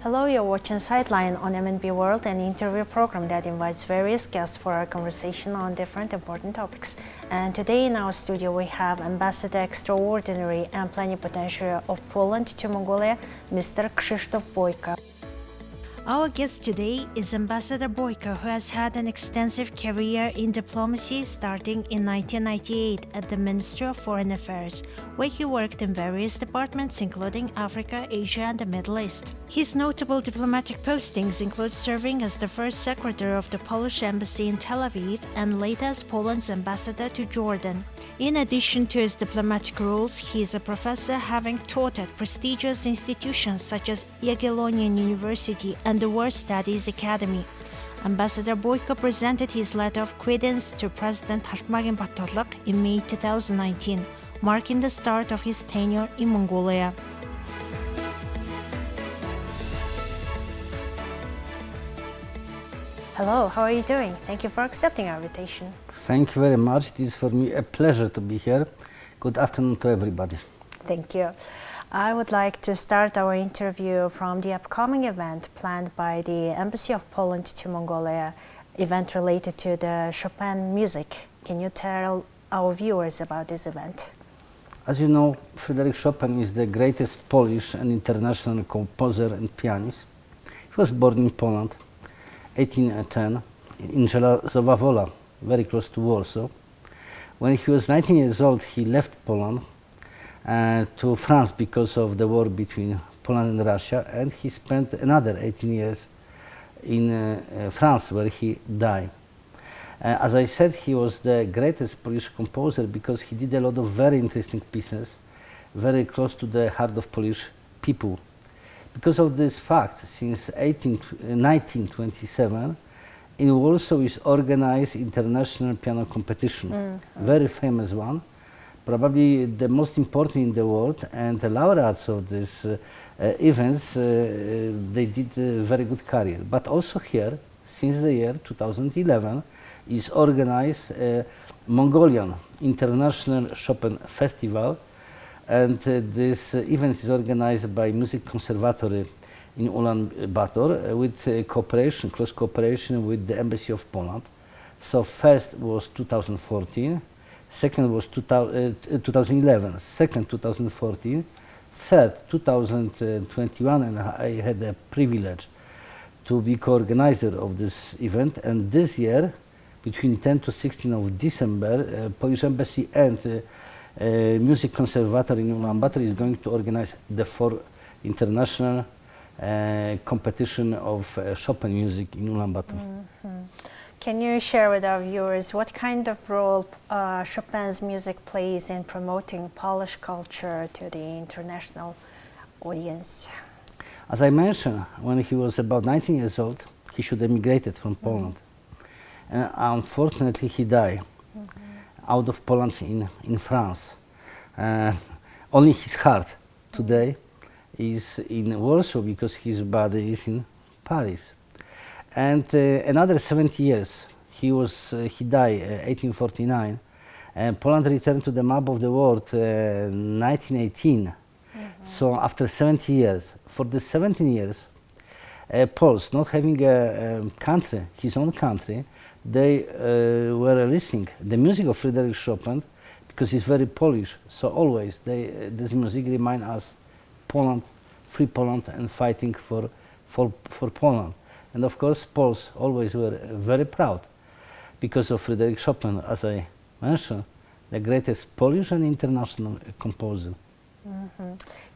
Hello, you're watching Sightline on MNB World, an interview program that invites various guests for a conversation on different important topics. And today in our studio we have Ambassador Extraordinary and Plenipotentiary of Poland to Mongolia, Mr. Krzysztof Bojko. Our guest today is Ambassador Bojko, who has had an extensive career in diplomacy starting in 1998 at the Ministry of Foreign Affairs, where he worked in various departments including Africa, Asia and the Middle East. His notable diplomatic postings include serving as the first secretary of the Polish embassy in Tel Aviv and later as Poland's ambassador to Jordan. In addition to his diplomatic roles, he is a professor having taught at prestigious institutions such as Jagiellonian University and the War Studies Academy. Ambassador Bojko presented his letter of credence to President Hashim in May 2019, marking the start of his tenure in Mongolia. Hello, how are you doing? Thank you for accepting our invitation. Thank you very much. It is for me a pleasure to be here. Good afternoon to everybody. Thank you. I would like to start our interview from the upcoming event planned by the Embassy of Poland to Mongolia, event related to the Chopin music. Can you tell our viewers about this event? As you know, Fryderyk Chopin is the greatest Polish and international composer and pianist. He was born in Poland, 1810, in Żelazowa Wola, very close to Warsaw. When he was 19 years old, he left Poland to France because of the war between Poland and Russia, and he spent another 18 years in France, where he died. As I said, he was the greatest Polish composer because he did a lot of very interesting pieces, very close to the heart of Polish people. Because of this fact, since 1927, in Warsaw is organized international piano competition, very famous one, probably the most important in the world, and the laureates of these events, they did a very good career. But also here, since the year 2011, is organized Mongolian International Chopin Festival, and this event is organized by Music Conservatory in Ulaanbaatar with close cooperation with the Embassy of Poland. So first was 2014, second was 2011, second 2014, third 2021, and I had the privilege to be co-organizer of this event. And this year, between 10 to 16 of December, Polish Embassy and Music Conservatory in Ulaanbaatar is going to organize the fourth international competition of Chopin music in Ulaanbaatar. Can you share with our viewers what kind of role Chopin's music plays in promoting Polish culture to the international audience? As I mentioned, when he was about 19 years old, he should have emigrated from Poland. And unfortunately, he died out of Poland in France. Only his heart today is in Warsaw because his body is in Paris. And another 70 years, he died 1849, and Poland returned to the map of the world 1918. So after 70 years, for the 17 years, Poles, not having a country, his own country, they were listening the music of Fryderyk Chopin because it's very Polish. So always this music reminds us Poland, free Poland, and fighting for Poland. And of course, Poles always were very proud because of Fryderyk Chopin, as I mentioned, the greatest Polish and international composer.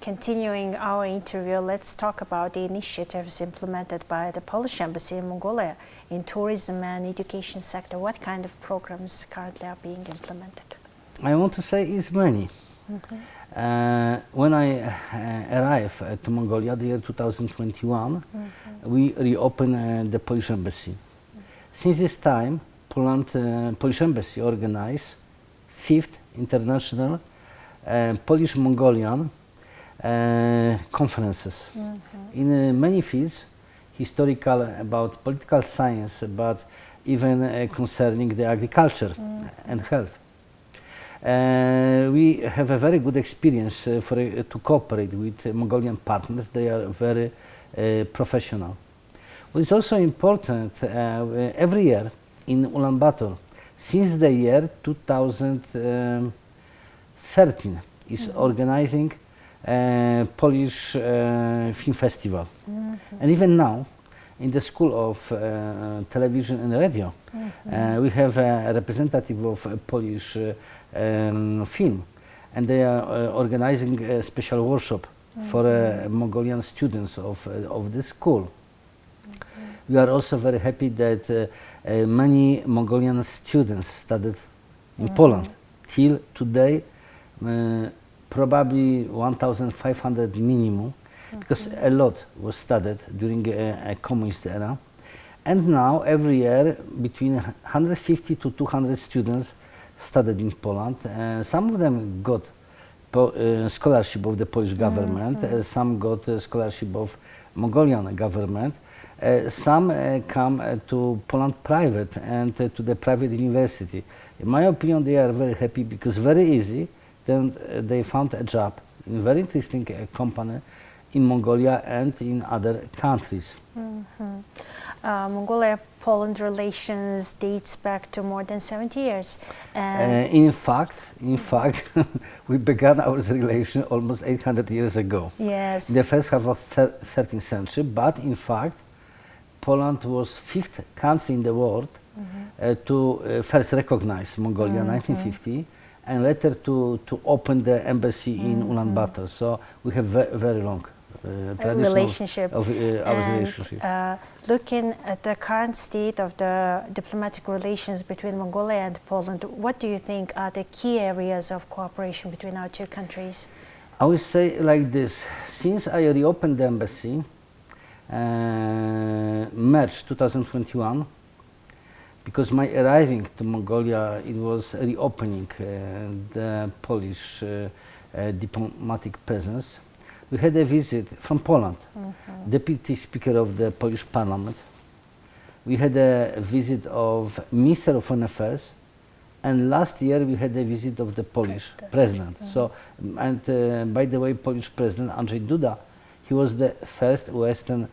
Continuing our interview, let's talk about the initiatives implemented by the Polish Embassy in Mongolia in tourism and education sector. What kind of programs currently are being implemented? I want to say it's many. When I arrived to Mongolia, the year 2021, we reopened the Polish Embassy. Since this time, Polish Embassy organized 5th International Polish-Mongolian conferences in many fields, historical, about political science, but even concerning the agriculture and health. We have a very good experience to cooperate with Mongolian partners. They are very professional. What is also important, every year in Ulaanbaatar, since the year 2013, is organizing Polish Film Festival. And even now, in the School of Television and Radio, we have a representative of Polish film, and they are organizing a special workshop for Mongolian students of the school. We are also very happy that many Mongolian students studied in Poland. Till today, probably 1,500 minimum, because a lot was studied during a communist era. And now, every year, between 150 to 200 students studied in Poland. Some of them got scholarship of the Polish government, some got scholarship of Mongolian government. Some come to Poland private and to the private university. In my opinion, they are very happy because very easy. Then they found a job in a very interesting company in Mongolia and in other countries. Mongolia-Poland relations dates back to more than 70 years. In fact, we began our relation almost 800 years ago. Yes. In the first half of 13th century, but in fact, Poland was fifth country in the world to first recognize Mongolia in 1950, and later to open the embassy in Ulaanbaatar. So we have very long relationship. Of our relationship. Looking at the current state of the diplomatic relations between Mongolia and Poland, what do you think are the key areas of cooperation between our two countries? I would say like this: since I reopened the embassy, March 2021, because my arriving to Mongolia, it was reopening the Polish diplomatic presence. We had a visit from Poland, Deputy Speaker of the Polish Parliament. We had a visit of Minister of Foreign Affairs, and last year we had a visit of the Polish President. So, and by the way, Polish President Andrzej Duda, he was the first Western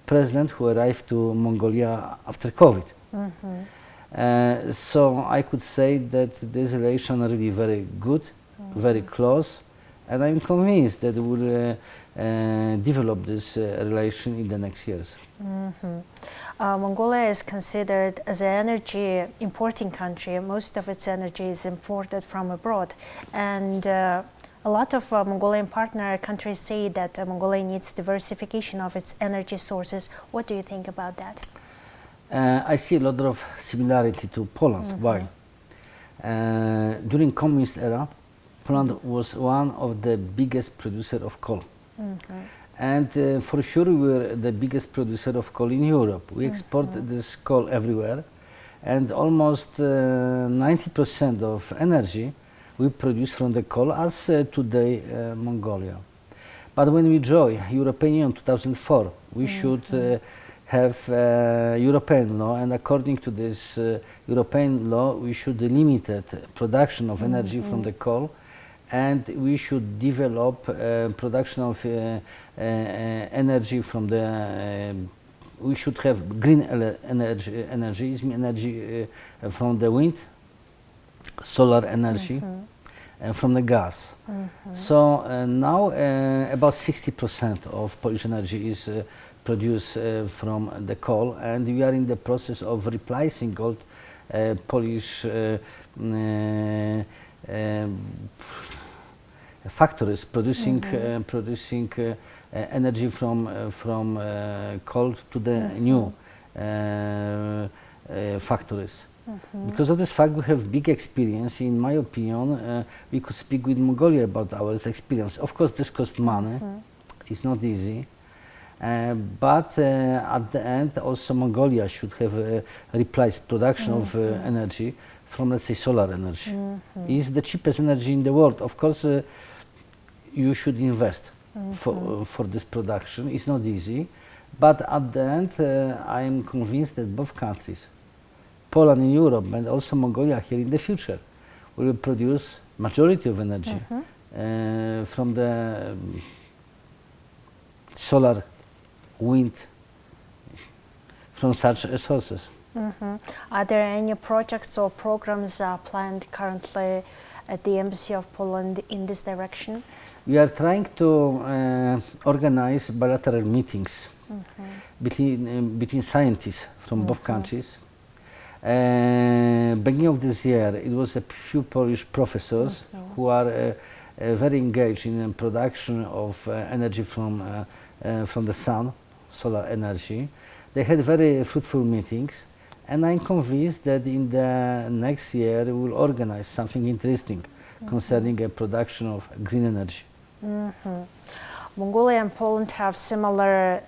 president who arrived to Mongolia after COVID. So I could say that this relation are really very good, very close, and I'm convinced that we will develop this relation in the next years. Mongolia is considered as an energy importing country. Most of its energy is imported from abroad, and a lot of Mongolian partner countries say that Mongolia needs diversification of its energy sources. What do you think about that? I see a lot of similarity to Poland. Why? During communist era, Poland was one of the biggest producer of coal. And for sure we were the biggest producer of coal in Europe. We export this coal everywhere, and almost 90% of energy we produce from the coal, as today Mongolia. But when we joined European Union in 2004, we should have European law, and according to this European law, we should limit production of energy from the coal, and we should develop production of energy from the. We should have green energy from the wind, solar energy, and from the gas. So now about 60% of Polish energy is produced from the coal, and we are in the process of replacing old Polish factories producing energy from coal to the new factories. Because of this fact, we have big experience. In my opinion, we could speak with Mongolia about our experience. Of course, this costs money. It's not easy. But at the end, also Mongolia should have replaced production of energy from, let's say, solar energy. It's the cheapest energy in the world. Of course, you should invest for this production. It's not easy. But at the end, I am convinced that both countries, Poland in Europe and also Mongolia here in the future, will produce majority of energy from the solar wind from such sources. Are there any projects or programs planned currently at the Embassy of Poland in this direction? We are trying to organize bilateral meetings between scientists from both countries. Beginning of this year, it was a few Polish professors who are very engaged in the production of energy from the sun, solar energy. They had very fruitful meetings, and I'm convinced that in the next year we will organize something interesting concerning a production of green energy. Mongolia and Poland have similar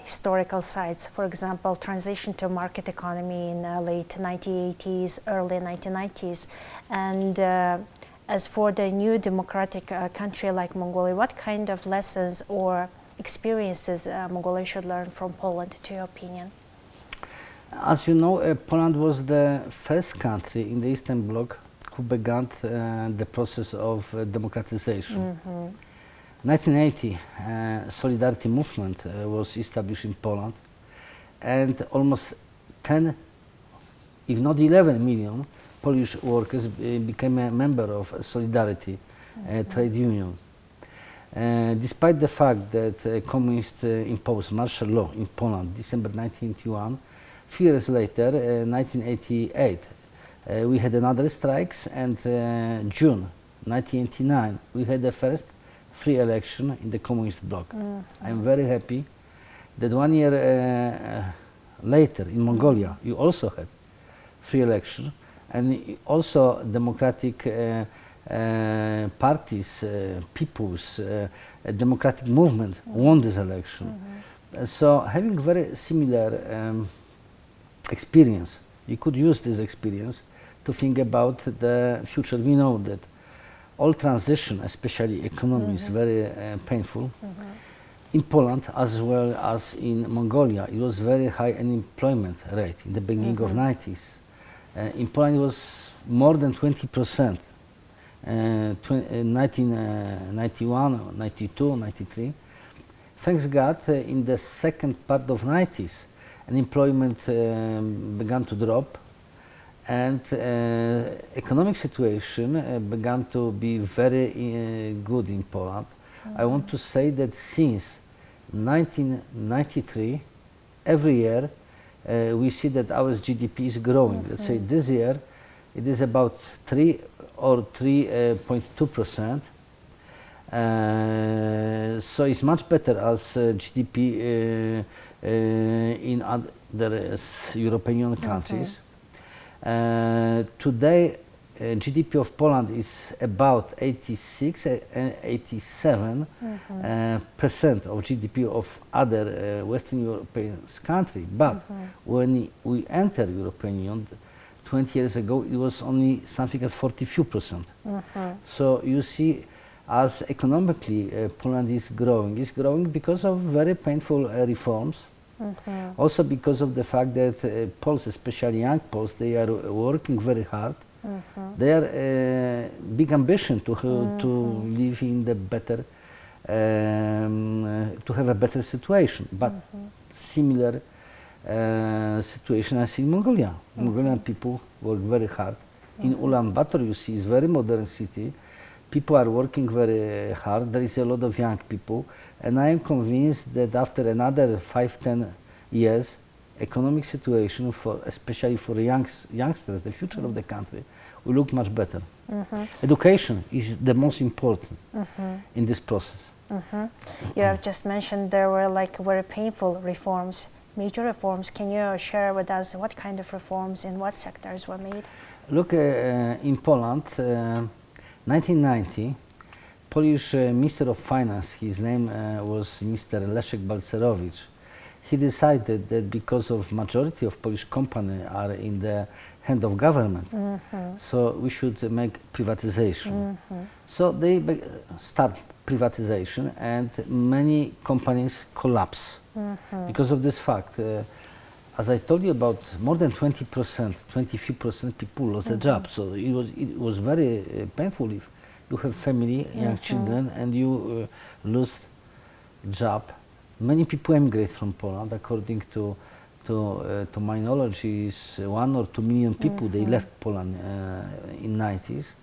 historical sites. For example, transition to market economy in late 1980s, early 1990s. And as for the new democratic country like Mongolia, what kind of lessons or experiences Mongolia should learn from Poland, to your opinion? As you know, Poland was the first country in the Eastern Bloc who began the process of democratization. 1980, Solidarity movement was established in Poland, and almost 10, if not 11 million Polish workers became a member of Solidarity trade union. Despite the fact that communists imposed martial law in Poland, December 1981, few years later, 1988, we had another strikes, and June 1989, we had the first free election in the communist bloc. I'm very happy that 1 year later in Mongolia you also had free election, and also democratic parties, people's democratic movement won this election. So having very similar experience, you could use this experience to think about the future. We know that all transition, especially economy, is very painful. In Poland, as well as in Mongolia, it was very high unemployment rate in the beginning of 90s. In Poland, it was more than 20%. 1991, 92, 93. Thanks God, in the second part of 90s, unemployment began to drop, and economic situation began to be very good in Poland. I want to say that since 1993, every year we see that our GDP is growing. Let's say this year it is about 3 or 3.2%. So it's much better as GDP in other European countries. Today, GDP of Poland is about 86 and 87% of GDP of other Western European countries. But when we entered European Union 20 years ago, it was only something as 42%. So you see, as economically Poland is growing. It's growing because of very painful reforms. Also because of the fact that Poles, especially young Poles, they are working very hard. They are big ambition to live in the better, to have a better situation, but similar situation as in Mongolia. Mongolian people work very hard. In Ulaanbaatar, you see, it's a very modern city. People are working very hard. There is a lot of young people, and I am convinced that after another 5-10 years, economic situation, for especially for youngsters, the future of the country, will look much better. Education is the most important in this process. You have just mentioned there were like very painful reforms, major reforms. Can you share with us what kind of reforms in what sectors were made? Look, in Poland, 1990, Polish Minister of Finance, his name was Mr. Leszek Balcerowicz. He decided that because of majority of Polish companies are in the hand of government, so we should make privatization. So they start privatization, and many companies collapse because of this fact. As I told you, about more than 20%, 23% people lost their job. So it was very painful if you have family, young children, and you lose job Many people emigrate from Poland. According to my knowledge, is 1 or 2 million people. They left Poland in 90s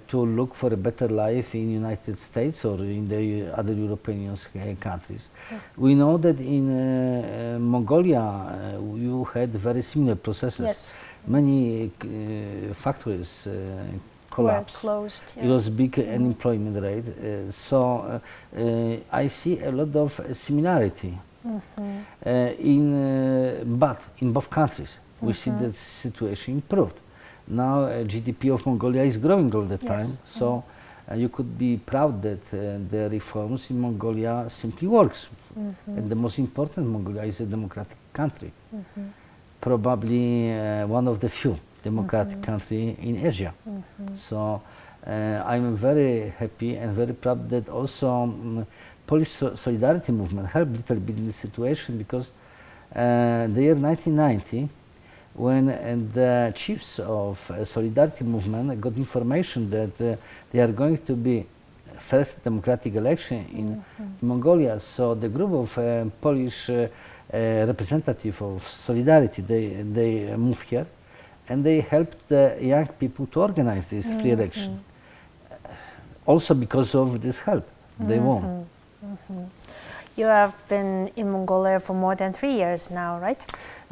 to look for a better life in United States or in the other European countries. We know that in Mongolia you had very similar processes. Yes. Many factories collapsed. Were closed. Yeah. It was big unemployment rate. So I see a lot of similarity. But in both countries, we see that situation improved. Now GDP of Mongolia is growing all the time, so you could be proud that the reforms in Mongolia simply works. And the most important, Mongolia is a democratic country, probably one of the few democratic country in Asia. So I'm very happy and very proud that also Polish solidarity movement helped a little bit in the situation, because the year 1990, when the chiefs of solidarity movement got information that they are going to be first democratic election in Mongolia, so the group of Polish representative of solidarity, they moved here and they helped the young people to organize this free election. Also because of this help, they won. You have been in Mongolia for more than 3 years now, right?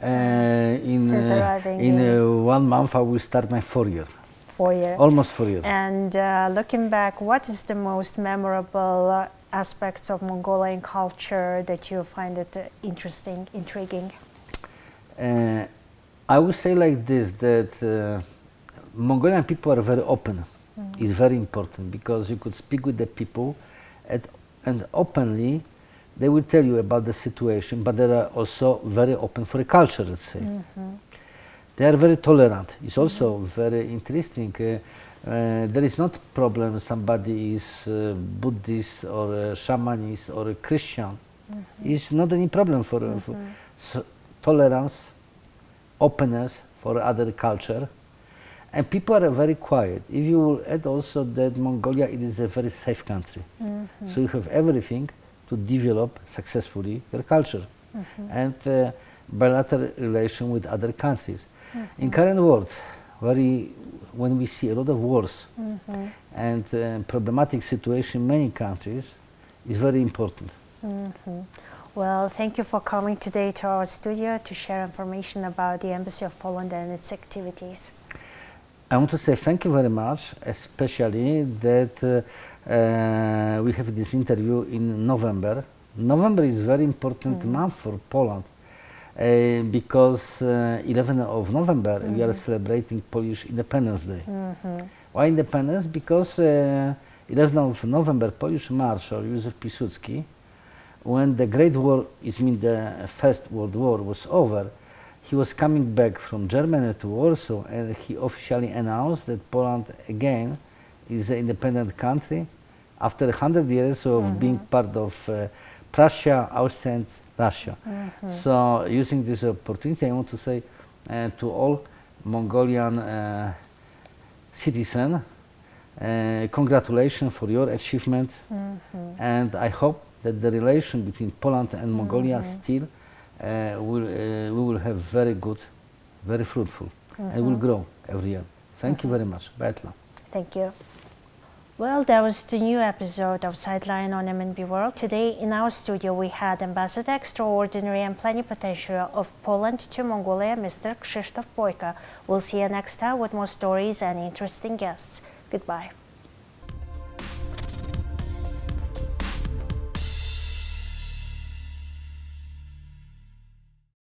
Since arriving in 1 month I will start my 4 year. 4 years. Almost 4 years. And looking back, what is the most memorable aspects of Mongolian culture that you find it interesting, intriguing? I would say like this, that Mongolian people are very open. It's very important, because you could speak with the people and openly they will tell you about the situation, but they are also very open for the culture, let's say. They are very tolerant. It's also very interesting. There is not problem somebody is Buddhist or shamanist or a Christian. It's not any problem for tolerance, openness for other culture. And people are very quiet. If you will add also that Mongolia, it is a very safe country. So you have everything to develop successfully your culture and bilateral relation with other countries. In current world, when we see a lot of wars and problematic situation in many countries, is very important. Well, thank you for coming today to our studio to share information about the Embassy of Poland and its activities. I want to say thank you very much, especially that we have this interview in November. November is very important month for Poland because 11th of November we are celebrating Polish Independence Day. Why independence? Because 11th of November Polish Marshal Józef Piłsudski, when the Great War, the First World War was over, he was coming back from Germany to Warsaw, and he officially announced that Poland again is an independent country after 100 years of being part of Prussia, Austria and Russia. So using this opportunity, I want to say to all Mongolian citizens, congratulations for your achievement, and I hope that the relation between Poland and Mongolia still we will have very good, very fruitful, and will grow every year. Thank you very much. Bye. Thank you. Well, that was the new episode of Sightline on MNB World. Today in our studio we had Ambassador Extraordinary and Plenipotentiary of Poland to Mongolia, Mr. Krzysztof Bojko. We'll see you next time with more stories and interesting guests. Goodbye.